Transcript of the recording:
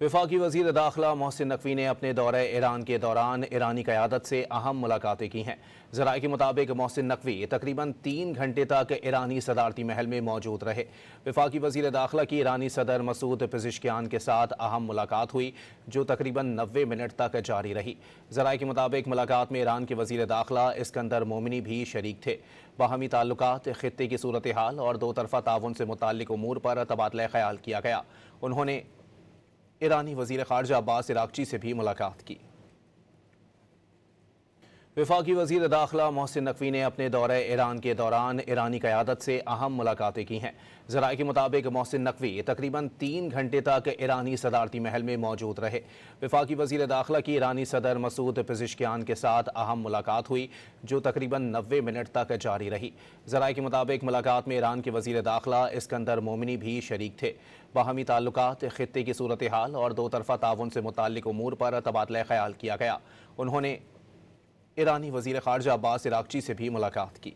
वफाकी वज़ीर दाखिला मोहसिन नकवी ने अपने दौरे ईरान के दौरान ईरानी क़यादत से अहम मुलाकातें की हैं। ज़राए के मुताबिक मोहसिन नकवी तकरीबन 3 घंटे तक ईरानी सदारती महल में मौजूद रहे। वफाकी वज़ीर दाखिला की ईरानी सदर मसूद पेज़ेश्कियान के साथ अहम मुलाकात हुई, जो तकरीबन 90 मिनट तक जारी रही। ज़राए के मुताबिक मुलाकात में ईरान के वज़ीर दाखिला इस्कंदर मोमिनी भी शरीक थे। बाहमी ताल्लुकात, खित्ते की सूरत हाल और दो तरफ़ा ताउन से मुताल्लिक़ उमूर पर तबादला ख़याल किया गया। उन्होंने ईरानी वज़ीर ख़ारजा अब्बास इराक़ची से भी मुलाकात की। वफाकी वज़ीर दाखिला मोहसिन नकवी ने अपने दौरे ईरान के दौरान ईरानी क़यादत से अहम मुलाकातें की हैं। ज़राए के मुताबिक मोहसिन नकवी तकरीबन 3 घंटे तक ईरानी सदारती महल में मौजूद रहे। वफाकी वज़ीर दाखिला की ईरानी सदर मसूद पेज़ेश्कियान के साथ अहम मुलाकात हुई, जो तकरीबन 90 मिनट तक जारी रही। ज़राए के मुताबिक मुलाकात में ईरान के वज़ीर दाखिला इस्कंदर मोमिनी भी शरीक थे। बाहमी ताल्लुकात, खित्ते की सूरत हाल और दो तरफ़ा ताउन से मुताल्लिक़ उमूर पर तबादला ख़याल किया गया। उन्होंने ईरानी वज़ीर ख़ारजा अब्बास इराक़ची से भी मुलाकात की।